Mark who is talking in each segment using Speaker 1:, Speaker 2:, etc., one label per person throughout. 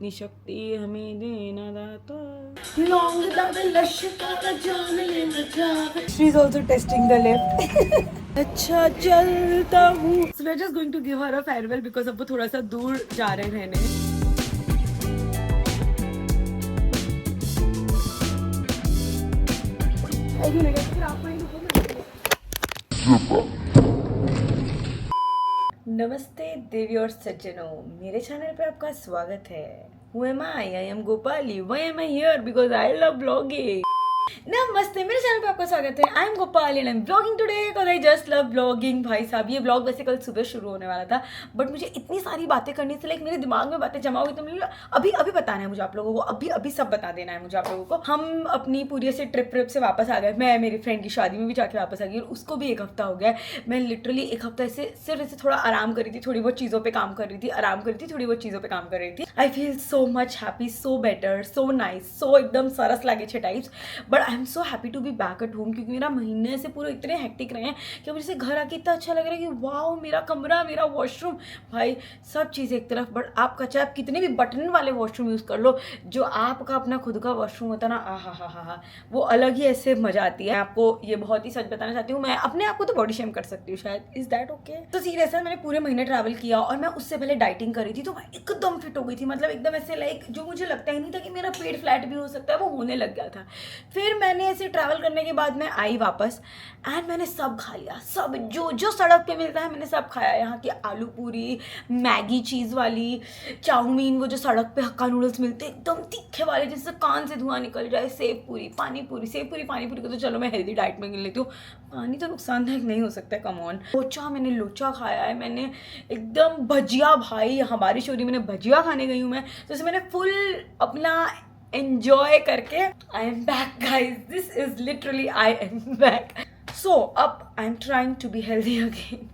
Speaker 1: इतनी शक्ति हमें देना दाता। She is also testing the lift. अच्छा चलता हूँ। So we are just going to give her a farewell because अब वो थोड़ा सा दूर जा रहे हैं रहने। नमस्ते देवी और सज्जनों, मेरे चैनल पे आपका स्वागत है। Who am I? I am Gopali. Why am I here? Because I love vlogging. नमस्ते, मेरे चैनल पे आपका स्वागत है। I am Gopal and I am blogging today because I just love blogging. भाई साहब, ये ब्लॉग वैसे कल सुबह शुरू होने वाला था, बट मुझे इतनी सारी बातें करनी थी, लाइक मेरे दिमाग में बातें जमा हुई, तो मुझे अभी बताना है मुझे आप लोगों को, अभी सब बता देना है मुझे आप लोगों को। हम अपनी पूरी ऐसे ट्रिप से वापस आ गए। मैं मेरी फ्रेंड की शादी में भी जाके वापस आ गई और उसको भी 1 हफ्ता हो गया। मैं लिटरली 1 हफ्ता ऐसे सिर्फ ऐसे थोड़ा आराम कर रही थी, थोड़ी बहुत चीज़ों पर काम कर रही थी, थोड़ी बहुत चीज़ों पर काम कर रही थी। I feel so much happy, so better, so nice, so एकदम सरस लागे छे types. But I am so happy to be back at home, क्योंकि मेरा महीने से पूरे इतने हेक्टिक रहे हैं कि मुझे घर आके इतना अच्छा लग रहा है कि वाओ, मेरा कमरा, मेरा वॉशरूम, भाई सब चीज़ एक तरफ। बट आपका चाहे आप कितने भी बटन वाले वॉशरूम यूज़ कर लो, जो आपका अपना खुद का वॉशरूम होता है ना, हा, वो अलग ही ऐसे मजा आती है। आपको ये बहुत ही सच बताना चाहती हूँ, मैं अपने आप को तो बॉडी शेम कर सकती हूँ शायद, इज दैट ओके? तो सीरियस है, मैंने पूरे महीने ट्रैवल किया और मैं उससे पहले डाइटिंग करी थी, तो मैं एकदम फिट हो गई थी। मतलब एकदम ऐसे लाइक जो मुझे लगता ही नहीं था कि मेरा पेट फ्लैट भी हो सकता है, वो होने लग गया था। फिर मैंने ऐसे ट्रैवल करने के बाद मैं आई वापस एंड मैंने सब खा लिया, सब जो सड़क पे मिलता है मैंने सब खाया। यहाँ की आलू पूरी, मैगी चीज़ वाली, चाउमीन, वो जो सड़क पे हक्का नूडल्स मिलते हैं एकदम तीखे वाले जिससे कान से धुआं निकल जाए, सेव पूरी, पानी पूरी को तो चलो मैं हेल्दी डाइट में गिन लेती हूँ, पानी तो नुकसानदायक नहीं हो सकता है, कम ऑन। मैंने लोचा खाया है, मैंने एकदम भजिया, भाई हमारी शोरी मैंने भजिया खाने गई हूँ मैं, तो इससे मैंने फुल अपना एंजॉय करके I am back guys, this is literally I am back. So अब I am trying to be healthy again.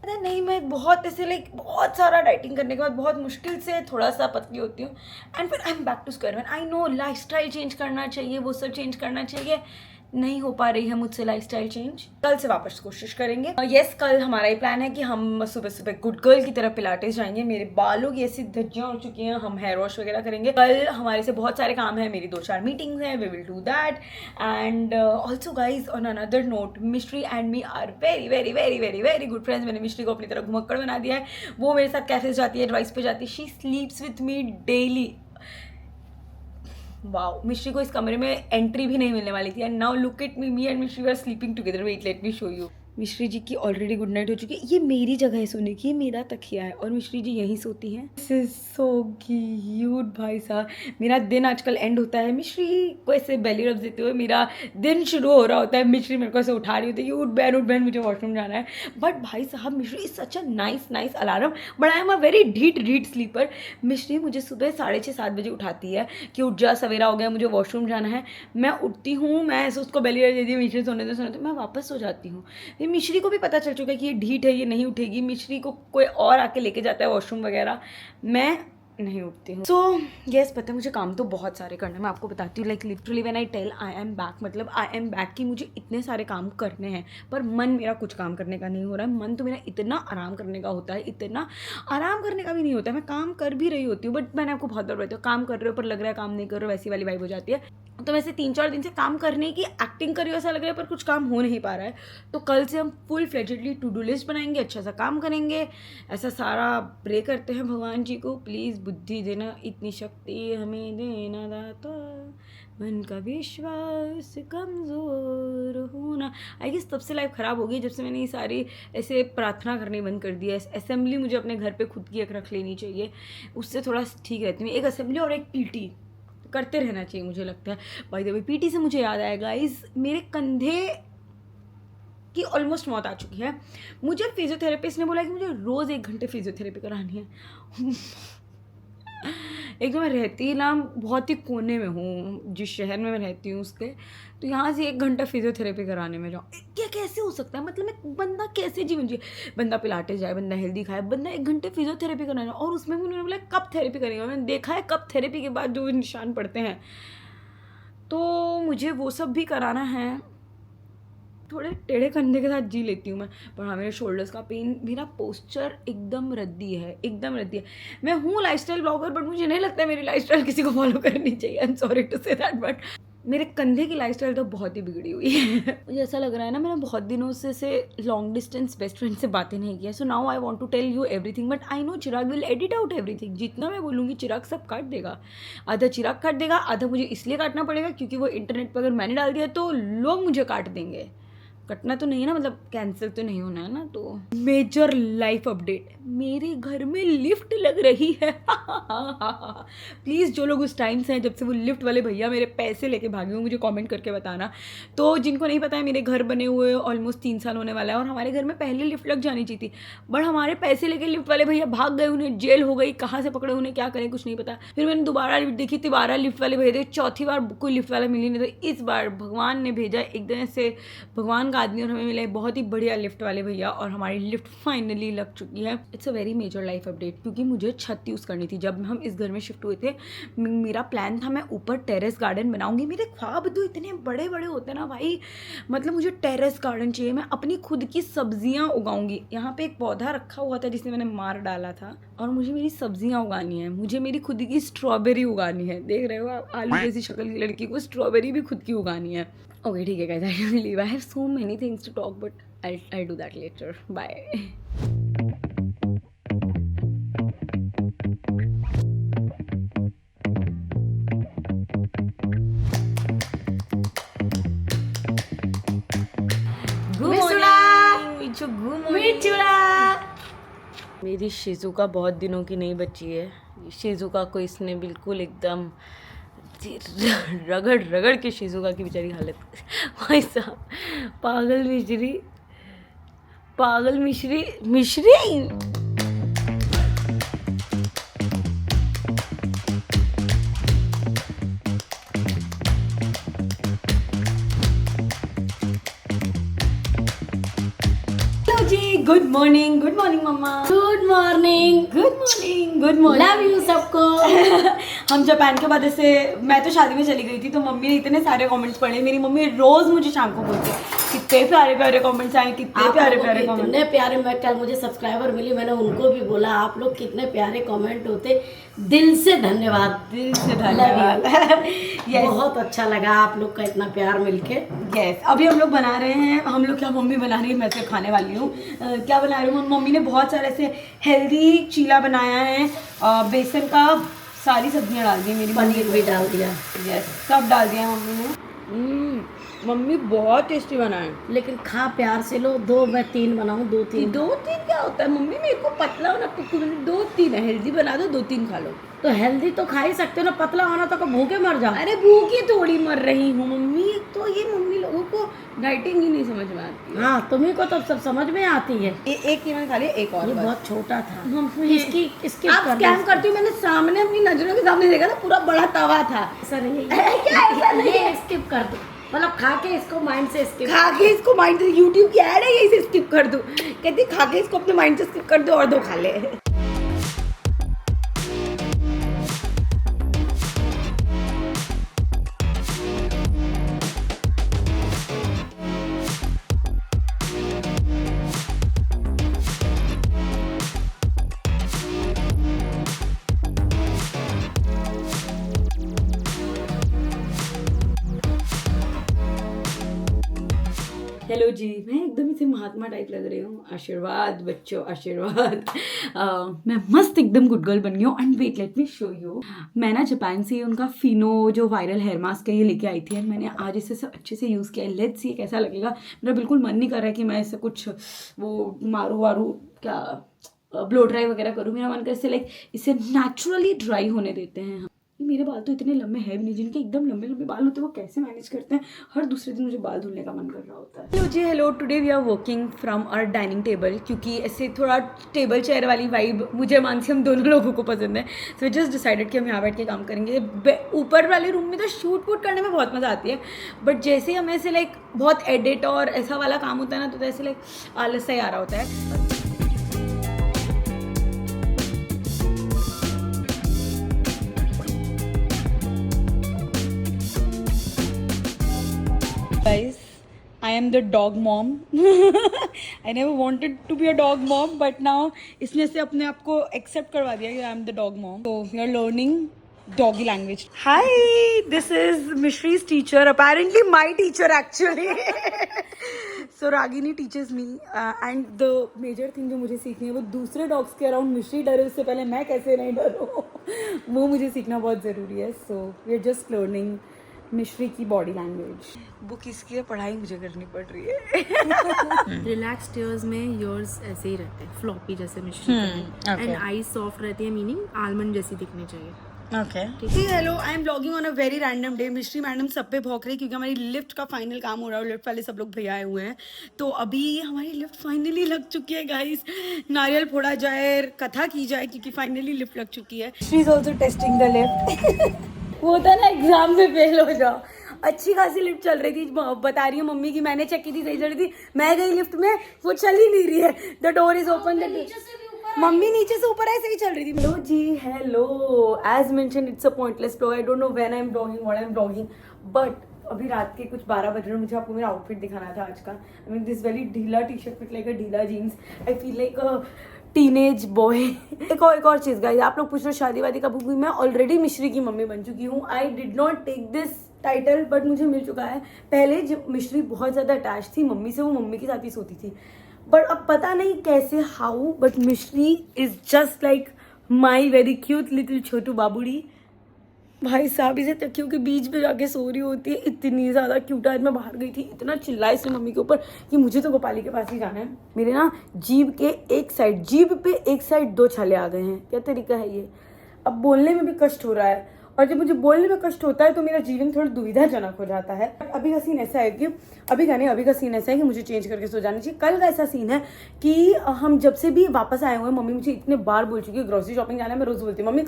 Speaker 1: अरे नहीं, मैं बहुत ऐसे लाइक बहुत सारा डाइटिंग करने के बाद बहुत मुश्किल से थोड़ा सा पतली होती हूँ एंड फिर I am back to square one. I know lifestyle change करना चाहिए, वो सब चेंज करना चाहिए, नहीं हो पा रही है मुझसे लाइफस्टाइल चेंज। कल से वापस कोशिश करेंगे। यस, कल हमारा ये प्लान है कि हम सुबह सुबह गुड गर्ल की तरह पिलाटेस जाएंगे। मेरे बालों की ऐसी धज्जियां हो चुकी हैं, हम हेयर वॉश वगैरह करेंगे। कल हमारे से बहुत सारे काम हैं, मेरी 2-4 मीटिंग्स हैं, we will do that. And also guys, on another note, Mishri and me are very very very very very good friends. मैंने मिश्री को अपनी तरह घुमक्कड़ बना दिया है, वो मेरे साथ कैफे जाती है, एडवाइस पे जाती है, she स्लीप्स with me daily. Wow, मिश्री को इस कमरे में एंट्री भी नहीं मिलने वाली थी and now look at me and Mishri were sleeping together. Wait, let me show you. Mishri ji की ऑलरेडी गुड नाइट हो चुकी है। ये मेरी जगह है सोने की, ये मेरा तकिया है और मिश्री जी यहीं सोती हैं। दिस इज सो क्यूट भाई साहब। मेरा दिन आजकल एंड होता है मिश्री को ऐसे बेली रब देते हुए, मेरा दिन शुरू हो रहा होता है। मिश्री मेरे को ऐसे उठा रही होती है कि उठ बहन मुझे वॉशरूम जाना है। बट भाई साहब, मिश्री is such a nice alarm, but I am a very ढीठ स्लीपर। मिश्री मुझे सुबह 6:30-7 बजे उठाती है कि उठ जा, सवेरा हो गया, मुझे वॉशरूम जाना है। मैं उठती हूँ, मैं ऐसे उसको बेली रब देती हूँ, मिश्री सोने दे, मैं वापस सो जाती हूँ। मिश्री को भी पता चल चुका है कि ये ढीठ है, ये नहीं उठेगी। मिश्री को कोई और आके लेके जाता है वॉशरूम वगैरह, मैं नहीं उठती हूँ। सो यस, पता है मुझे काम तो बहुत सारे करने हैं, मैं आपको बताती हूँ। Like literally when I tell I am back, मतलब आई एम बैक कि मुझे इतने सारे काम करने हैं, पर मन मेरा कुछ काम करने का नहीं हो रहा है। मन तो मेरा इतना आराम करने का होता है, इतना आराम करने का भी नहीं होता है। मैं काम कर भी रही होती हूँ, बट मैंने आपको बहुत बार बताया, काम कर रहे हो पर लग रहा है काम नहीं कर रहे हो, वैसी वाली वाइब हो जाती है। तो वैसे 3-4 दिन से काम करने की एक्टिंग करी ऐसा लग रहा है, पर कुछ काम हो नहीं पा रहा है। तो कल से हम full fledgedly to do list बनाएंगे, अच्छा सा काम करेंगे। ऐसा सारा प्रे करते हैं भगवान जी को, प्लीज़ बुद्धि देना, इतनी शक्ति हमें देना दाता, मन का विश्वास कमज़ोर होना। आई गेस तब से लाइफ ख़राब हो गई जब से मैंने ये सारी ऐसे प्रार्थना करनी बंद कर दिया है। असेंबली मुझे अपने घर पे खुद की एक रख लेनी चाहिए, उससे थोड़ा ठीक रहती हूँ। एक असेंबली और एक पीटी करते रहना चाहिए मुझे लगता है। बाय द वे, पीटी से मुझे याद आया गाइस, मेरे कंधे की ऑलमोस्ट मौत आ चुकी है। मुझे फिजियोथेरेपिस्ट ने बोला कि मुझे रोज़ 1 घंटे फिजियोथेरेपी करानी है। एक तो मैं रहती ना बहुत ही कोने में हूँ, जिस शहर में मैं रहती हूँ उसके, तो यहाँ से 1 घंटा फिजियोथेरेपी कराने में जाऊँ, क्या कैसे हो सकता है? मतलब मैं बंदा कैसे जीवन जिए, बंदा पिलाटे जाए, बंदा हेल्दी खाए, बंदा 1 घंटे फिजियोथेरेपी कराना, और उसमें भी उन्होंने बोला कब थेरेपी करेंगे। मैंने देखा है कब थेरेपी के बाद जो निशान पड़ते हैं, तो मुझे वो सब भी कराना है। थोड़े टेढ़े कंधे के साथ जी लेती हूँ मैं, पर हाँ मेरे शोल्डर्स का पेन, मेरा पोस्चर एकदम रद्दी है, एकदम रद्दी है। मैं हूँ लाइफस्टाइल ब्लॉगर, बट मुझे नहीं लगता है मेरी लाइफस्टाइल किसी को फॉलो करनी चाहिए। I am sorry to say that, but मेरे कंधे की लाइफस्टाइल तो बहुत ही बिगड़ी हुई है। मुझे ऐसा लग रहा है ना, मैंने बहुत दिनों से लॉन्ग डिस्टेंस बेस्ट फ्रेंड से बातें नहीं की है। So now I want to tell you everything, but I know Chirag will edit out everything. जितना मैं बोलूँगी चिराग सब काट देगा। आधा चिराग काट देगा, आधा मुझे इसलिए काटना पड़ेगा क्योंकि वो इंटरनेट पर अगर मैंने डाल दिया तो लोग मुझे काट देंगे। कटना तो नहीं है ना, मतलब कैंसिल तो नहीं होना है ना। तो मेजर लाइफ अपडेट, मेरे घर में लिफ्ट लग रही है। प्लीज़ जो लोग उस टाइम से हैं जब से वो लिफ्ट वाले भैया मेरे पैसे लेके भागे हो, मुझे कमेंट करके बताना। तो जिनको नहीं पता है, मेरे घर बने हुए ऑलमोस्ट 3 साल होने वाला है, और हमारे घर में पहले लिफ्ट लग जानी चाहिए थी, बट हमारे पैसे लेके लिफ्ट वाले भैया भाग गए। उन्हें जेल हो गई, कहाँ से पकड़े, उन्हें क्या करें कुछ नहीं पता। फिर मैंने दोबारा लिफ्ट देखी, दोबारा लिफ्ट वाले भैया थे, चौथी बार कोई लिफ्ट वाला मिली नहीं। तो इस बार भगवान ने भेजा एकदम से भगवान का आदमी, और हमें मिले बहुत ही बढ़िया लिफ्ट वाले भैया, और हमारी लिफ्ट फाइनली लग चुकी है। It's a very major life update, क्योंकि मुझे छत यूज़ करनी थी। जब हम इस घर में शिफ्ट हुए थे, मेरा प्लान था मैं ऊपर टेरेस गार्डन बनाऊंगी। मेरे ख्वाब तो इतने बड़े बड़े होते हैं ना भाई, मतलब मुझे टेरेस गार्डन चाहिए, मैं अपनी खुद की सब्जियां उगाऊंगी। यहाँ पे एक पौधा रखा हुआ था जिसे मैंने मार डाला था, और मुझे मेरी सब्जियां उगानी है। मुझे मेरी खुद की स्ट्रॉबेरी उगानी है। देख रहे हो आप, आलू जैसी शक्ल की लड़की को स्ट्रॉबेरी भी खुद की उगानी है। ओके ठीक है guys, I will leave. I have so many things to talk, but I'll do that later. Bye. मेरी शिजुका बहुत दिनों की नहीं बची है। शिजुका को इसने बिल्कुल एकदम रगड़ रगड़ के शिजुका की बेचारी हालत। भाई साहब, पागल मिश्री, पागल मिश्री मिश्री। गुड मॉर्निंग मम्मा।
Speaker 2: Good morning. लव यू सबको।
Speaker 1: हम जापान के बाद ऐसे, मैं तो शादी में चली गई थी, तो मम्मी ने इतने सारे कमेंट्स पढ़े। मेरी मम्मी रोज मुझे शाम को बोलती है कितने प्यारे प्यारे कमेंट्स आए, कितने प्यारे प्यारे कमेंट्स,
Speaker 2: कितने प्यारे। मैं कल मुझे सब्सक्राइबर मिली, मैंने उनको भी बोला आप लोग कितने प्यारे कमेंट होते, दिल से धन्यवाद, दिल से धन्यवाद। yes. बहुत अच्छा लगा आप लोग का इतना प्यार मिलके।
Speaker 1: यस, अभी हम लोग बना रहे हैं, हम लोग क्या, मम्मी बना रही है, मैं तो खाने वाली हूँ। क्या बना रही हूँ, मम्मी ने बहुत सारे ऐसे हेल्दी चीला बनाया है, बेसन का, सारी सब्जियां डाल दी, मेरी
Speaker 2: पनीर भी डाल दिया।
Speaker 1: यस, सब डाल दिया मम्मी ने। मम्मी बहुत टेस्टी बनाए,
Speaker 2: लेकिन खा प्यार से लो। 2 मैं 3 बनाऊँ, 2-3
Speaker 1: क्या होता है मम्मी, मेरे को पतला होना, 2-3 है, हेल्दी बना दो, 2-3 खा लो।
Speaker 2: तो हेल्दी तो खा ही सकते हो ना, पतला होना तो भूखे मर जाओ।
Speaker 1: अरे भूखी थोड़ी मर रही हूँ मम्मी, तो ये मम्मी लोगों को डाइटिंग ही नहीं समझ में आती है।
Speaker 2: हाँ, तुम्हें को तो सब समझ में आती है।
Speaker 1: एक ही मैंने खा लिया, एक और
Speaker 2: ये बहुत छोटा था।
Speaker 1: इसकी आप स्कैम करती हूँ, मैंने सामने अपनी नजरों के सामने देखा था, पूरा बड़ा तवा था।
Speaker 2: ऐसा नहीं है, स्किप कर दो, मतलब खा के इसको माइंड से स्किप,
Speaker 1: खा के इसको माइंड से, यूट्यूब की ऐड है, इसे स्किप कर दो। कहती खा के इसको अपने माइंड से स्किप कर दो और 2 खा ले। हेलो जी, मैं एकदम से महात्मा टाइप लग रही हूँ। आशीर्वाद बच्चों, आशीर्वाद। मैं मस्त एकदम गुड गर्ल बन गई हूँ। And wait, let me show you. मैं ना जापान से उनका फिनो जो वायरल हेयर मास्क है ये लेके आई थी, और मैंने आज इसे सब अच्छे से यूज़ किया है। लेट्स सी कैसा लगेगा। मेरा बिल्कुल मन नहीं कर रहा है कि मैं ऐसे कुछ वो मारू वारू, क्या ब्लो ड्राई वगैरह करूँ। मेरा मन कर से लाइक इसे नेचुरली ड्राई होने देते हैं। मेरे बाल तो इतने लंबे हैं भी नहीं, जिनके एकदम लंबे लंबे बाल होते हैं वो कैसे मैनेज करते हैं। हर दूसरे दिन मुझे बाल धुलने का मन कर रहा होता है। Hello ji, hello. Today we are working from our dining table, क्योंकि ऐसे थोड़ा टेबल चेयर वाली वाइब मुझे, मानसी, हम दोनों लोगों को पसंद है। सो जस्ट डिसाइडेड कि हम यहाँ बैठ के काम करेंगे। ऊपर वाले रूम में तो शूट वूट करने में बहुत मज़ा आती है, बट जैसे ही हमें ऐसे लाइक बहुत एडिट और ऐसा वाला काम होता है ना, तो ऐसे लाइक आलस सा ही आ रहा होता है। Guys, I am the dog mom. I never wanted to be a dog mom, but now इसने से अपने आप को accept करवा दिया कि I am the dog mom. So we are learning doggy language. Hi, this is Mishri's teacher. Apparently my teacher actually. So Ragini teaches me and the major thing जो मुझे सीखनी है वो दूसरे dogs के around मिश्री डरे उससे पहले मैं कैसे नहीं डरूँ वो मुझे सीखना बहुत ज़रूरी है. So we are just learning मिश्री की बॉडी लैंग्वेज. बुक इसकी है, पढ़ाई मुझे करनी पड़ रही है.
Speaker 3: रिलैक्स टीयर्स में ईयर्स ऐसे ही रहते हैं फ्लॉपी जैसे मिश्री एंड आईज सॉफ्ट रहती है मीनिंग आलमंड जैसी दिखनी चाहिए.
Speaker 1: Okay hello, I am blogging on a very random day. मिश्री मैडम सब पे भौंक रही क्योंकि हमारी लिफ्ट का फाइनल काम हो रहा है. लिफ्ट वाले सब लोग भैया आए हुए हैं तो अभी हमारी लिफ्ट फाइनली लग चुकी है गाइस. नारियल फोड़ा जाए, कथा की जाए क्योंकि फाइनली लिफ्ट लग चुकी है. She is also testing the lift. वो होता है ना एग्जाम में फेल हो जाओ. अच्छी खासी लिफ्ट चल रही थी, बता रही हूँ मम्मी की मैंने चेक की थी सही चल रही थी. मैं गई लिफ्ट में, वो चल ही नहीं रही है. The door is open. मम्मी नीचे से ऊपर है, सही चल रही थी. Hello ji, hello. As mention it's a pointless blog. I don't know when I am blogging, what I am blogging, but अभी रात के कुछ 12 बज रहे हैं. मुझे आपको मेरा आउटफिट दिखाना था आज का. आई मीन दिस वेरी ढीला T shirt with like a ढीला jeans. I feel like a teenage boy. एक और चीज़ गाइस, आप लोग पूछ रहे हो शादी वादी कब हुई. मैं ऑलरेडी मिश्री की मम्मी बन चुकी हूँ. I did not take this title but मुझे मिल चुका है. पहले जब मिश्री बहुत ज़्यादा अटैच थी मम्मी से, वो मम्मी के साथ ही सोती थी. बट अब पता नहीं कैसे how, but Mishri is just like my very cute little छोटू बाबूड़ी. भाई साहब इसे तकियों के बीच में जाके सो रही होती है. इतनी ज़्यादा क्यूट. आज मैं बाहर गई थी, इतना चिल्लाई इसने मम्मी के ऊपर कि मुझे तो गोपाली के पास ही जाना है. मेरे ना जीभ पे एक साइड 2 छाले आ गए हैं. क्या तरीका है ये. अब बोलने में भी कष्ट हो रहा है और जब मुझे बोलने में कष्ट होता है तो मेरा जीवन थोड़ा दुविधाजनक हो जाता है. अभी का सीन ऐसा है कि अभी का सीन ऐसा है कि मुझे चेंज करके सो जाना चाहिए. कल का ऐसा सीन है कि हम जब से भी वापस आए हुए हैं, मम्मी मुझे इतने बार बोल चुकी है ग्रोसरी शॉपिंग जाना है. मैं रोज बोलती हूँ मम्मी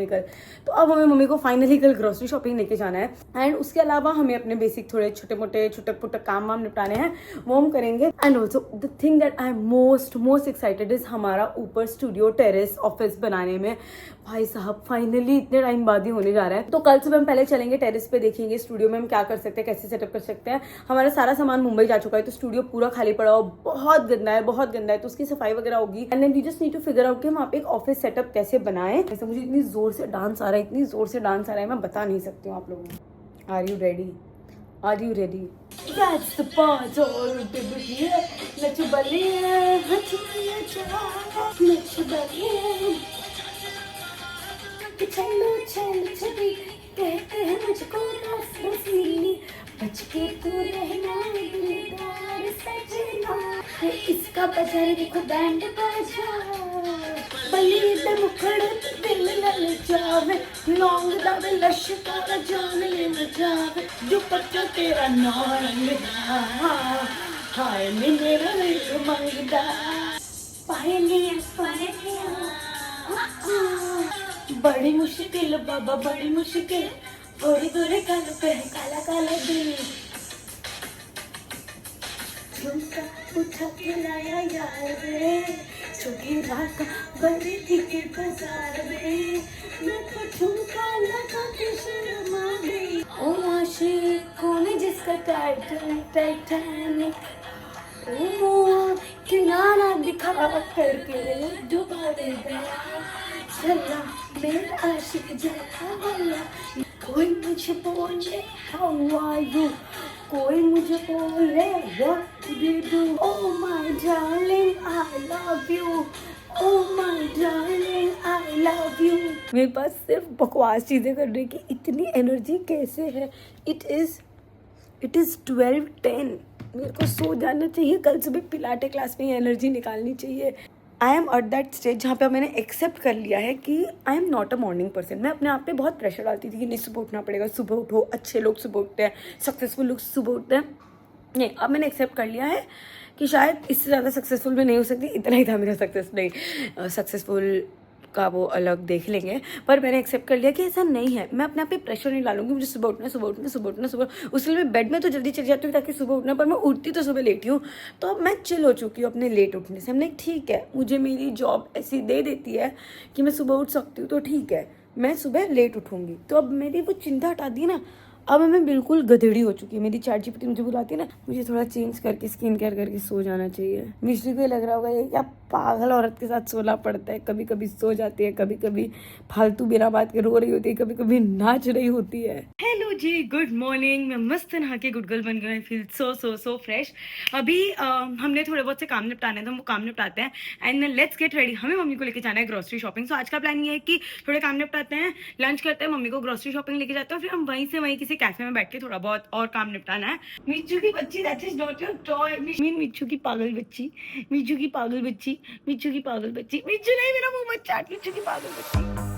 Speaker 1: कल. तो अब हमें मम्मी को फाइनली कल ग्रोसरी शॉपिंग लेके जाना है. एंड उसके अलावा हमें अपने बेसिक थोड़े छोटे मोटे छुटक पुटक काम वाम निपटाने हैं, वो हम करेंगे. And also the thing that I am most excited is हमारा ऊपर स्टूडियो टेरेस ऑफिस बनाने में. भाई साहब फाइनली इतने टाइम बाद ही होने जा रहा है. तो कल सुबह हम पहले चलेंगे टेरेस पे, देखेंगे स्टूडियो में हम क्या कर सकते हैं, कैसे सेटअप कर सकते हैं. हमारा सारा सामान मुंबई जा चुका है तो स्टूडियो पूरा खाली पड़ा हुआ, बहुत गंदा है. तो उसकी सफाई वगैरह होगी. And then we just need to figure out कि हम वहाँ पे एक ऑफिस सेटअप कैसे बनाएं. जैसे मुझे इतनी जोर से डांस आ रहा है, मैं बता नहीं सकती हूँ आप लोगों को. Are you ready? That's the part all the way. Let's believe. चलो कहते हैं मुझको रसीली, बच के तू रहना दिलदार सजना. इसका बजा देखो बैंड बजा, बली दे मुखड़ दिल लल जावे, लौंग दावे लश्कर जान ले न जावे, दुपट्टा तेरा नारंग दा, हाय मेरा दिल मंगदा. पहलिया बड़ी मुश्किल बाबा, बड़ी मुश्किल. गोरे कालो पे काला दिल, झुमका उठा के लाया यार रे, छोटी रात बड़ी थी के बाजार में, मैं तो झुमका लगा के शर्मा गई. ओ आशिक कौन है जिसका टाइटैनिक, ओ किनारा दिखा करके डुबा दे गया. चला मेरा आशिक जला वाला. कोई मुझे बोले how are you, कोई मुझे बोले what do you do. Oh my darling I love you, oh my darling I love you. मेरे पास सिर्फ बकवास चीज़ें करने की इतनी एनर्जी कैसे है. It is 12:10. मेरे को सो जाना चाहिए. कल सुबह पिलाटे क्लास में एनर्जी निकालनी चाहिए. I M at that stage जहाँ पे मैंने एक्सेप्ट कर लिया है कि I am not a morning person. मैं अपने आप पे बहुत प्रेशर डालती थी कि नहीं सुबह उठना पड़ेगा, सुबह उठो, अच्छे लोग सुबह उठते हैं, सक्सेसफुल लोग सुबह उठते हैं. नहीं, अब मैंने एक्सेप्ट कर लिया है कि शायद इससे ज़्यादा सक्सेसफुल भी नहीं हो सकती. इतना ही था मेरा सक्सेसफुल का वो अलग देख लेंगे. पर मैंने एक्सेप्ट कर लिया कि ऐसा नहीं है. मैं अपने आप पे प्रेशर नहीं डालूंगी मुझे सुबह उठना. उसके लिए मैं बेड में तो जल्दी चली जाती हूँ ताकि सुबह उठना, पर मैं उठती तो सुबह लेट ही हूँ. तो अब मैं चिल हो चुकी हूँ अपने लेट उठने से. हमने ठीक है, मुझे मेरी जॉब ऐसी दे देती है कि मैं सुबह उठ सकती हूँ तो ठीक है, मैं सुबह लेट उठूँगी. तो अब मेरी वो चिंता हटा दी ना. अब मैं बिल्कुल गधेड़ी हो चुकी है। मेरी चैट जीपीटी मुझे बुलाती है ना, मुझे थोड़ा चेंज करके स्किन केयर करके सो जाना चाहिए। मिश्री को ये लग रहा होगा ये क्या पागल औरत के साथ सोना पड़ता है, कभी कभी सो जाती है, कभी कभी फालतू बिना बात के रो रही होती है, कभी कभी नाच रही होती है। हेलो जी, गुड मॉर्निंग। मैं मस्त नहा के गुड गर्ल बन गई, फील सो फ्रेश। अभी हमने थोड़े बहुत से काम निपटाने थे, हम वो काम निपटाते हैं एंड लेट्स गेट रेडी। हमें मम्मी को लेके जाना है ग्रोसरी शॉपिंग। सो आज का प्लान ये है कि थोड़े काम निपटाते हैं, लंच करते हैं, मम्मी को ग्रोसरी शॉपिंग लेके जाते हैं, फिर हम वहीं से वहीं किसी कैफे में बैठ के थोड़ा बहुत और काम निपटाना है। मिच्चू की बच्ची, that is not your toy. Michu की पागल बच्ची, मिच्चू की पागल बच्ची, मिच्चू की पागल बच्ची। मिच्चू नहीं, मेरा मुंह मत चाट। मिच्चू की पागल बच्ची।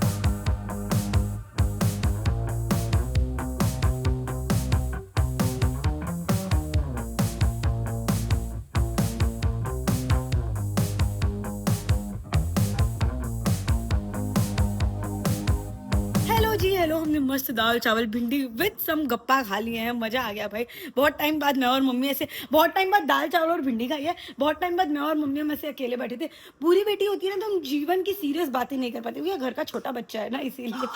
Speaker 1: हेलो, हमने मस्त दाल चावल भिंडी विद सम गप्पा खा लिए हैं। मजा आ गया भाई। बहुत टाइम बाद मैं और मम्मी ऐसे, बहुत टाइम बाद दाल चावल और भिंडी खाई है। बहुत टाइम बाद मैं और मम्मी हम ऐसे अकेले बैठे थे। पूरी बेटी होती है ना तो हम जीवन की सीरियस बातें नहीं कर पाते, क्योंकि घर का छोटा बच्चा है ना, इसीलिए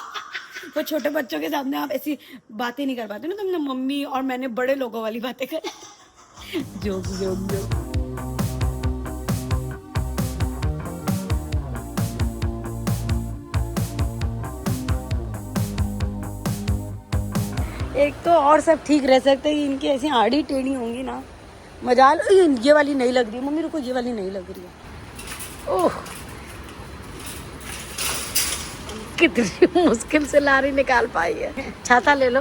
Speaker 1: तो छोटे बच्चों के सामने आप ऐसी बातें नहीं कर पाते ना। तो हमने मम्मी और मैंने बड़े लोगों वाली बातें करी। जोक। एक तो और सब ठीक रह सकते हैं, इनकी ऐसी आड़ी टेढ़ी होंगी ना, मजाल। ये वाली नहीं लग रही मम्मी, रुको, ये वाली नहीं लग रही है। ओह, कितनी मुश्किल से लारी निकाल पाई है। छाता ले लो।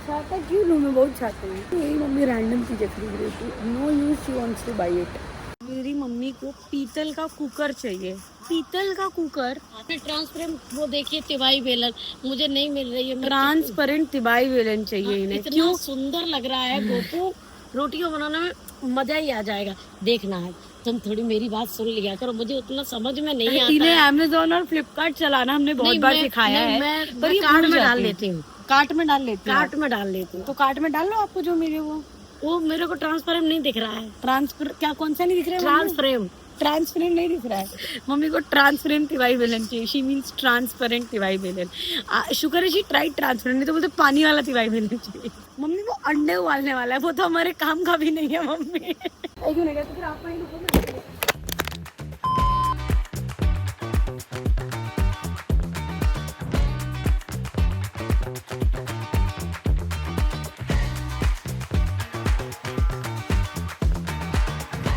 Speaker 1: छाता क्यों लूँ मैं, बहुत छाते हैं। मेरी मम्मी रैंडम चीजें खरीद रही थी, no use she wants to buy it. मेरी मम्मी को पीतल का कुकर चाहिए, पीतल का कुकर।
Speaker 2: ट्रांसपेरेंट वो देखिए तिवाई बेलन मुझे नहीं मिल रही है।
Speaker 1: ट्रांसपेरेंट तिवाई बेलन चाहिए इन्हें।
Speaker 2: इतना सुंदर लग रहा है गोपू, रोटियों बनाने में मजा ही आ जाएगा। देखना है, तुम थोड़ी मेरी बात सुन लिया करो, मुझे उतना समझ में नहीं आता।
Speaker 1: इन्हें अमेज़न और फ्लिपकार्ट चलाना हमने बहुत बार सिखाया है, पर ये
Speaker 2: कार्ट में डाल लेती हूँ।
Speaker 1: कार्ट में डाल लेती हूँ।
Speaker 2: कार्ट में डाल लेती हूँ
Speaker 1: तो कार्ट में डाल लो, आपको जो मिले वो
Speaker 2: मेरे को ट्रांसपेरेंट नहीं दिख रहा है।
Speaker 1: ट्रांसफर क्या, कौन सा नहीं दिख रहा है? ट्रांसपेरेंट नहीं दिख रहा है। मम्मी को ट्रांसपेरेंट तिवाई बेलन चाहिए। शी मीन्स ट्रांसपेरेंट तिवाई बेलन। शुक्र है शी ट्राइड ट्रांसपेरेंट, नहीं तो बोलते पानी वाला तिवाई बेलन चाहिए। मम्मी वो अंडे उबालने वाला है, वो तो हमारे काम का भी नहीं है मम्मी। क्यों नहीं कहते, फिर आप वहीं रुको।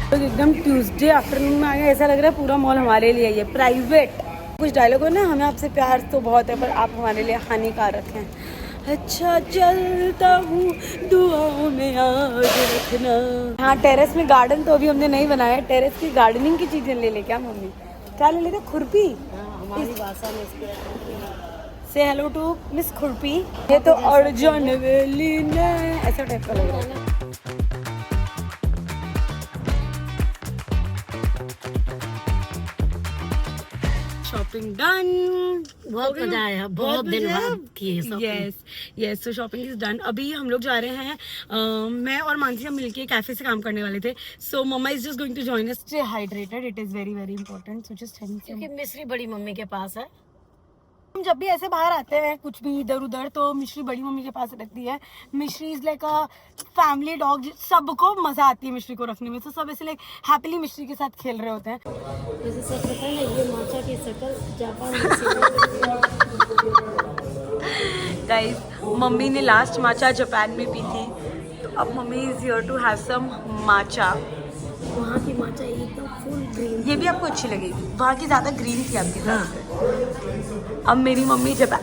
Speaker 1: तो एकदम ट्यूसडे आफ्टरनून में आए, ऐसा लग रहा है पूरा मॉल हमारे लिए ये प्राइवेट। कुछ डायलॉग है ना, हमें आपसे प्यार तो बहुत है पर आप हमारे लिए हानिकारक हैं। अच्छा चलता हूँ, दुआओं में याद रखना। हाँ, टेरेस में गार्डन तो अभी हमने नहीं बनाया। टेरेस की गार्डनिंग की चीजें ले ले क्या मम्मी? क्या ले लेते? खुरपी।
Speaker 2: हमारी भाषा में
Speaker 1: से हेलो टू मिस खुरपी। ये तो अर्जुन वेली ने, ऐसा टाइप का लग रहा है। शॉपिंग डन,
Speaker 2: बहुत मजा आया, बहुत दिन बाद किए shopping.
Speaker 1: Yes so shopping is done. अभी हम लोग जा रहे हैं, मैं और मानसी मिलके कैफे से काम करने वाले थे। So mamma is just going to join us. Stay hydrated, it is very very important. So just
Speaker 2: क्योंकि मिश्री बड़ी मम्मी के पास है।
Speaker 1: हम जब भी ऐसे बाहर आते हैं कुछ भी इधर उधर, तो मिश्री बड़ी मम्मी के पास रहती है। मिश्री is like a family dog. सबको मजा आती है मिश्री को रखने में, तो सब ऐसे लाइक हैप्पीली मिश्री के साथ खेल रहे होते हैं।
Speaker 2: जैसे सच पता है ना, ये माचा की शक्ल जापान
Speaker 1: गाइस, मम्मी ने लास्ट माचा जापान में पी थी, तो अब mummy is here to have some matcha.
Speaker 2: वहाँ की माचा एकदम फुल ग्रीन।
Speaker 1: ये भी आपको अच्छी लगेगी, वहाँ की ज्यादा ग्रीन थी आपकी तरफ से। अब मेरी मम्मी जापान।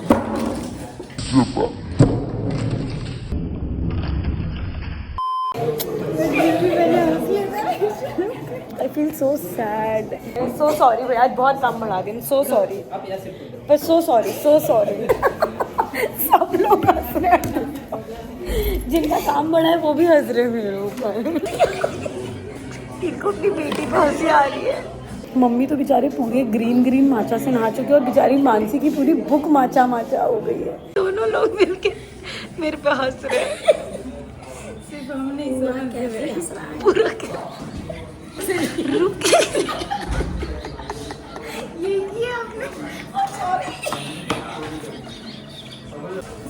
Speaker 1: आई feel so sad, so sorry भैया, आज बहुत काम बढ़ा दिया। सो सॉरी, पर सो सॉरी सब लोग हंस रहे हैं, जिनका काम बढ़ा है वो भी हंस रहे हैं मेरे ऊपर। इनको अपनी बेटी पर हंसी आ रही है। मम्मी तो बेचारे पूरे ग्रीन माचा से नहा चुके, और बेचारी मानसी की पूरी बुक माचा हो गई है। दोनों लोग मिलके मेरे पे हंस रहे हैं। सिर्फ हमने पूरा ये किया आपने।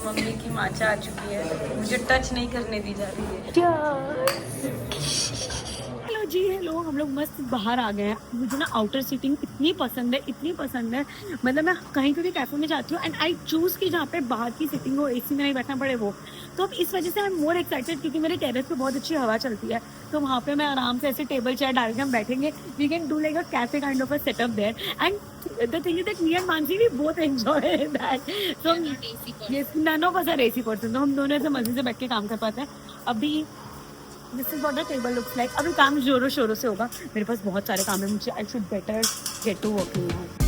Speaker 1: मम्मी की माचा आ चुकी है, मुझे टच नहीं करने दी जा रही है। हेलो जी, हेलो, हम लोग मस्त बाहर आ गए हैं। मुझे ना आउटर सीटिंग इतनी पसंद है, इतनी पसंद है, मतलब मैं कहीं भी कैफे में जाती हूँ एंड आई चूज कि जहाँ पे बाहर की सीटिंग हो, एसी में नहीं बैठना पड़े वो। तो अब इस वजह से आई एम मोर एक्साइटेड क्योंकि मेरे टेरेस पे बहुत अच्छी हवा चलती है, तो वहाँ पे मैं आराम से ऐसे टेबल चेयर डाल के हम बैठेंगे। We can do like a cafe kind of a setup there and the thing is that me and Mansi we both enjoy that. So yes, none of us are AC person. तो हम दोनों ऐसे मजे से बैठ के काम कर पाते हैं। अभी this is what the table looks like. अभी काम जोरों शोरों से होगा, मेरे पास बहुत सारे काम है, मुझे I should better get to working now.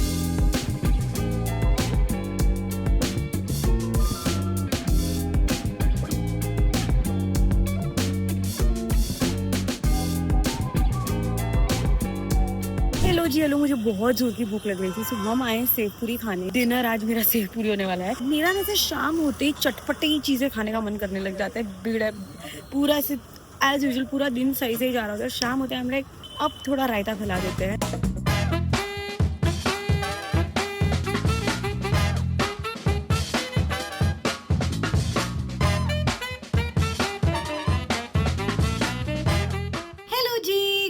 Speaker 1: Hello ji, hello, मुझे बहुत जोर की भूख लग रही थी, सो हम आए सेवपुरी खाने। डिनर आज मेरा सेवपुरी होने वाला है। मेरा ना ऐसे शाम होते ही चटपटी चीजें खाने का मन करने लग जाता है। भीड़ है पूरा ऐसे एज यूजुअल, पूरा दिन सही से ही जा रहा होता है। शाम होते हैं हम लाइक अब थोड़ा रायता खिला देते हैं।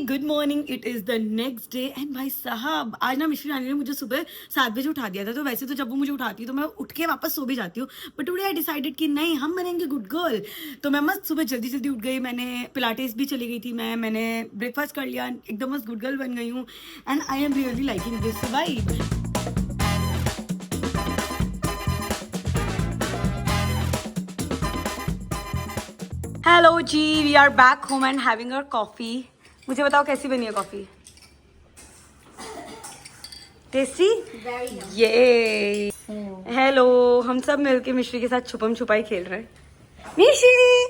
Speaker 1: Good morning, it is the next day and भाई साहब आज ना मिश्री रानी ने मुझे सुबह 7 बजे उठा दिया था। तो वैसे तो जब वो मुझे उठाती है तो मैं उठ के वापस सो भी जाती हूँ, बट टुडे आई डिसाइडेड कि नहीं, हम बनेंगे गुड गर्ल। तो मैं मस्त सुबह जल्दी जल्दी उठ गई, मैंने पिलाटेस भी चली गई थी, मैंने ब्रेकफास्ट कर लिया, एकदम मस्त गुड गर्ल बन गई हूँ and I am really liking this vibe. Hello जी, we are back home and having our coffee. मुझे बताओ कैसी बनी है कॉफ़ी? टेस्टी? ये हेलो, हम सब मिलके मिश्री के साथ छुपम छुपाई खेल रहे हैं। मिश्री,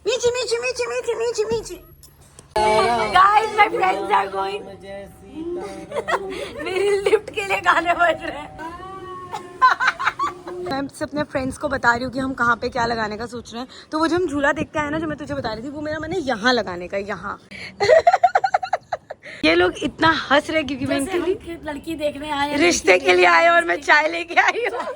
Speaker 1: मीची मीची मीची मीची मीची मीची। Guys, my friends are going. मेरी लिफ्ट के लिए गाने बज रहे हैं। मैं अपने फ्रेंड्स को बता रही हूँ कि हम कहाँ पे क्या लगाने का सोच रहे हैं। तो वो जो हम झूला देखते हैं ना, जो मैं तुझे बता रही थी, वो मेरा मन है यहाँ लगाने का, यहाँ। ये लोग इतना हंस रहे क्योंकि मैं इनके लिए
Speaker 2: लड़की देखने आए,
Speaker 1: रिश्ते के लिए आए और मैं चाय लेके आई हूँ।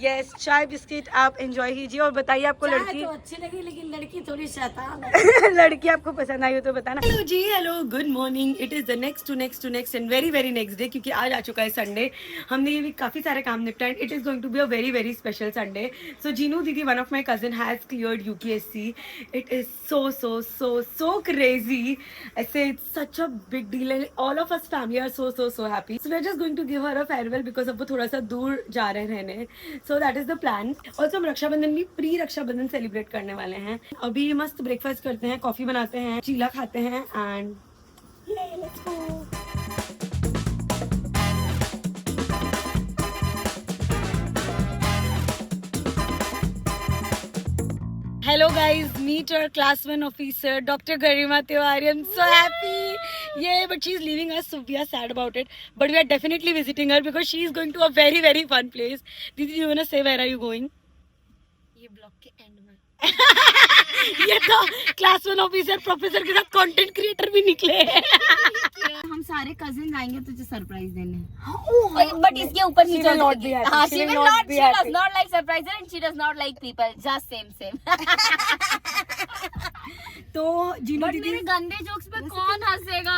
Speaker 1: यस, चाय बिस्किट आप एंजॉय कीजिए और बताइए आपको लड़की
Speaker 2: तो अच्छी लगी, लेकिन लड़की थोड़ी शैतान है।
Speaker 1: लड़की आपको पसंद आई हो तो बताना। Hello ji, hello, good morning, it is the next and very very next day, क्योंकि आज आ चुका है संडे। हमने ये भी काफी सारे काम निपटाए। It is going to be a very very special Sunday. So Jeenu दीदी, one of my cousin, has cleared UPSC. It is so crazy. I say it's such a big deal and all of us family are so happy. So we're just going to give her a farewell because अब वो थोड़ा सा दूर जा रहे हैं रहने. So that is the plan. Also हम रक्षाबंधन भी प्री रक्षाबंधन सेलिब्रेट करने वाले हैं. अभी मस्त ब्रेकफास्ट करते हैं, कॉफी बनाते हैं, चीला खाते हैं and let's go. Hello guys, meet our class 1 officer, Dr. Garima Tiwari. I'm so happy. Yeah, but she's leaving us, so we are sad about it. But we are definitely visiting her because she is going to a very very fun place. Didi, you wanna say where are you going?
Speaker 3: ये blog के and में
Speaker 1: ये तो class 1 officer professor के साथ content creator भी निकले हैं.
Speaker 3: हम सारे कजिन आएंगे तुझे सरप्राइज देने.
Speaker 4: But इसके ऊपर
Speaker 1: She
Speaker 4: नीचे
Speaker 1: will not be happy.
Speaker 4: she will not be happy. She does not like surprises and she does not like people. Just same.
Speaker 1: तो जीनू
Speaker 4: But
Speaker 1: दीदी,
Speaker 4: मेरे गंदे जोक्स पे कौन हंसेगा?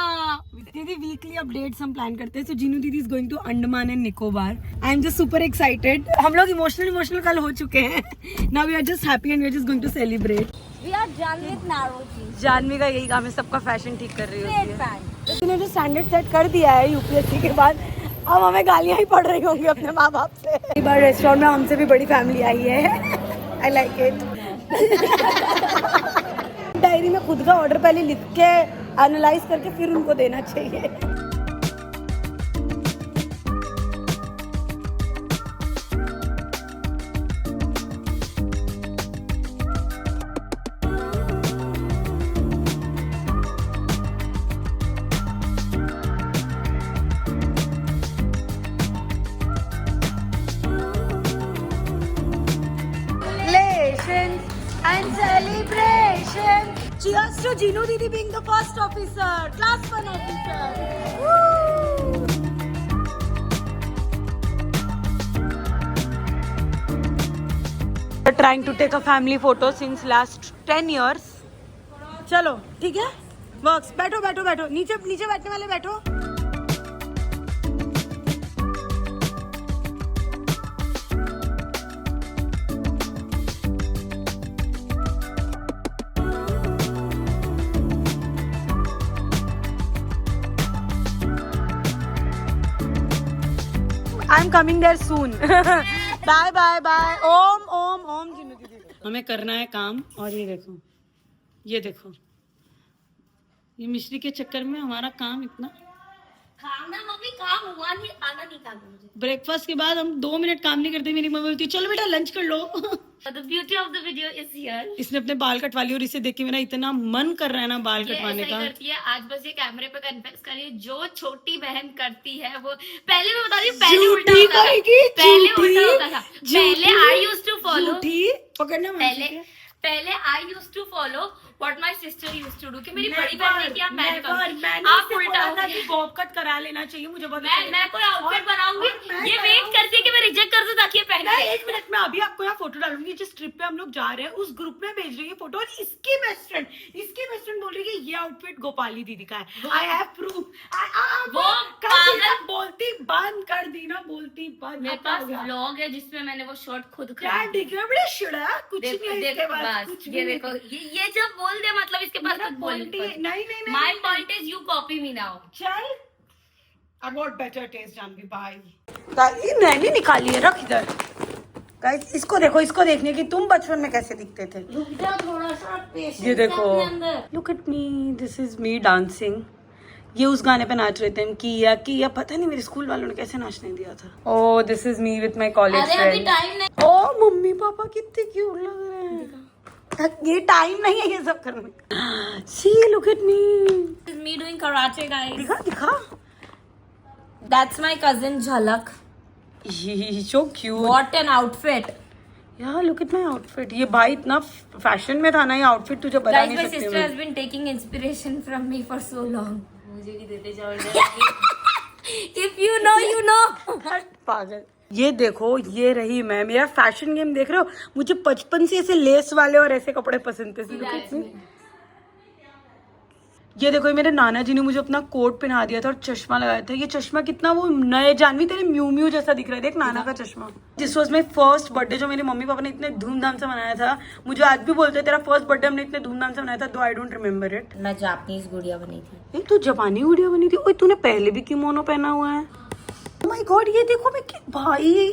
Speaker 1: दीदी वीकली अपडेट्स हम प्लान करते हैं. So Jeenu didi is going to Andaman and Nicobar. I am just super excited. हम लोग इमोशनल कल हो चुके हैं. Now we are just happy and we are just going to celebrate.
Speaker 4: We are done with narrow jeans.
Speaker 1: Janvi का यही काम है, सबका फैशन ठीक कर रही
Speaker 4: Straight
Speaker 1: है.
Speaker 4: pant.
Speaker 1: इसने जो स्टैंडर्ड सेट कर दिया है UPSC के बाद, अब हमें गालियां ही पड़ रही होंगी अपने माँ बाप से. एक बार रेस्टोरेंट में हमसे भी बड़ी फैमिली आई है. I like it. डायरी में खुद का ऑर्डर पहले लिख के एनालाइज करके फिर उनको देना चाहिए. And celebration. Cheers to Jeenu Didi being the first officer, class 1 officer. Woo! trying to take a family photo since last 10 years. चलो ठीक है, वर्क्स. बैठो बैठो बैठो, नीचे नीचे बैठने वाले बैठो. I'm coming there soon. Bye bye bye. Om Om Om Jinnu दीदी. हमें करना है काम और ये देखो, ये देखो, ये मिश्री के चक्कर में हमारा काम इतना.
Speaker 4: खाना मम्मी काम हुआ नहीं, आना नहीं था मुझे.
Speaker 1: ब्रेकफास्ट के बाद हम 2 मिनट काम नहीं करते, मेरी मम्मी बोलती है चलो बेटा लंच कर लो.
Speaker 4: The beauty of the video is here.
Speaker 1: इसने अपने बाल कटवा लिए और इसे देख के मेरा इतना मन कर रहा है ना बाल कटवाने का.
Speaker 4: करती है आज, बस ये कैमरे पे कन्फेस करिए, जो छोटी बहन करती है वो पहले मैं बता रही हूँ, पहले उल्टा होता था. पहले उल्टा होता था. पहले आई यूज्ड टू फॉलो,
Speaker 1: पकड़ना
Speaker 4: पहले I used to follow what my sister used to do, कि मेरी बड़ी बहन ने किया मैंने कहा. आप उल्टा हो गया.
Speaker 1: बॉब कट करा लेना चाहिए मुझे बहुत.
Speaker 4: मैं कोई आउटफिट बनाऊंगी, ये वेट करती है कि मैं रिजेक्ट कर दूं ताकि ये पहन ले.
Speaker 1: 1 मिनट में अभी आपको यहाँ फोटो डालूंगी. जिस ट्रिप पे हम लोग जा रहे हैं उस ग्रुप में भेज रही है फोटो, और इसकी बेस्ट फ्रेंड बोल रही है ये आउटफिट गोपाली दीदी का है. I have proof.
Speaker 4: वो पागल
Speaker 1: बोलती बंद कर दी ना, बोलती बंद.
Speaker 4: मेरे पास व्लॉग है जिसमें मैंने वो शर्ट खुद
Speaker 1: क्या
Speaker 4: खरीदी.
Speaker 1: दिख रहा है बड़ा शिड़ा, कुछ नहीं है इसके पास, कुछ
Speaker 4: ये
Speaker 1: भी
Speaker 4: देखो, ये जब बोल दे मतलब इसके पास कुछ बोलने
Speaker 1: नहीं
Speaker 4: को.
Speaker 1: नहीं नहीं.
Speaker 4: My point is you copy me now.
Speaker 1: चल I got better taste Janvi. Bye. ये मैंने निकाली है, रख इधर. गाइस इसको देखो, इसको देखने की तुम बचपन में कैसे दिखते थे.
Speaker 2: रुक जा थोड़ा सा, पेशेंस.
Speaker 1: ये देखो,
Speaker 2: अपने अंदर.
Speaker 1: Look at me, this is me dancing. ये उस गाने पे नाच रहे थे हम, किया पता नहीं मेरे स्कूल वालों ने कैसे नाचने दिया था. Oh this is me with my college
Speaker 2: अरे अभी
Speaker 1: फ्रेंड.
Speaker 2: टाइम नहीं.
Speaker 1: ओ मम्मी पापा कितने क्यूट लग रहे हैं. ये टाइम नहीं है ये सब करने का. See look at me.
Speaker 4: This is me doing karate, guys.
Speaker 1: दिखा दिखा.
Speaker 4: That's my cousin Jhalak.
Speaker 1: so cute.
Speaker 4: What an outfit.
Speaker 1: यार लुक एट माय आउटफिट. ये भाई इतना फैशन में था ना, ये आउटफिट तुझे बता
Speaker 4: Guys,
Speaker 1: नहीं
Speaker 4: my
Speaker 1: सकती
Speaker 4: sister
Speaker 1: मैं.
Speaker 4: has been taking inspiration from me for so long. मुझे भी देते जाओ. If you know, you know.
Speaker 1: पागल. ये देखो, ये रही मैं. मेरा फैशन गेम देख रहे हो. मुझे बचपन से ऐसे लेस वाले और ऐसे कपड़े पसंद थे. Look at me. ये देखो, ये मेरे नाना जी ने मुझे अपना कोट पहना दिया था और चश्मा लगाया था. ये चश्मा कितना वो नए जानवी तेरे म्यू म्यू जैसा दिख रहा है. देख नाना का चश्मा. This was my first birthday जो मेरे मम्मी पापा ने इतने धूमधाम से मनाया था. मुझे आज भी बोलते हैं तेरा फर्स्ट बर्थडे हमने इतने धूमधाम से मनाया था. दो आई डोंट रिमेम्बर इट.
Speaker 4: मैं जापानीज गुड़िया बनी थी.
Speaker 1: तू जापानी गुड़िया बनी थी. ओए तूने पहले भी किमोनो पहना हुआ है. माय गॉड, ये देखो मैं भाई,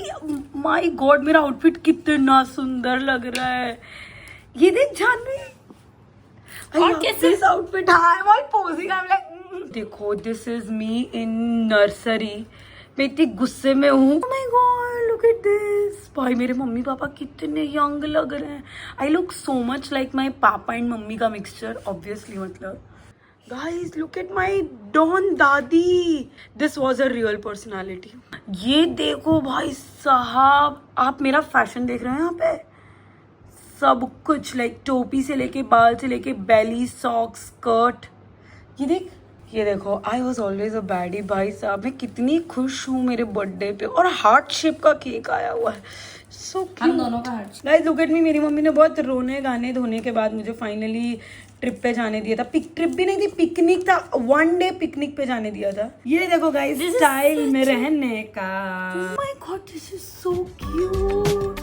Speaker 1: माय गॉड मेरा आउटफिट कितना सुंदर लग रहा है. ये देख जानवी. और कैसे this outfit. I am all posing. I am like देखो, this is me in nursery. मैं इतनी गुस्से में हूँ. Oh my god look at this. भाई मेरे मम्मी पापा कितने यंग लग रहे हैं. I look so much like my papa and mummy का मिक्सचर ऑब्वियसली. मतलब Guys, look at my Don दादी. This was a real personality. ये देखो भाई साहब, आप मेरा फैशन देख रहे हैं यहाँ पे. सब कुछ लाइक टोपी से लेके बाल से लेके बेली, सॉक्स, स्कर्ट. ये देख, ये देखो. I was always a baddie. भाई साहब मैं कितनी खुश हूँ मेरे बर्थडे पे. और हार्ट शेप का केक आया हुआ है. सो
Speaker 4: हम दोनों का हार्ट.
Speaker 1: गाइस लुक एट मी. मेरी मम्मी ने बहुत रोने गाने धोने के बाद मुझे फाइनली ट्रिप पे जाने दिया था. ट्रिप भी नहीं थी, पिकनिक था. 1 डे पिकनिक पे जाने दिया था. ये देखो गाइस, स्टाइल में रहने का. ओह my God, this is so cute.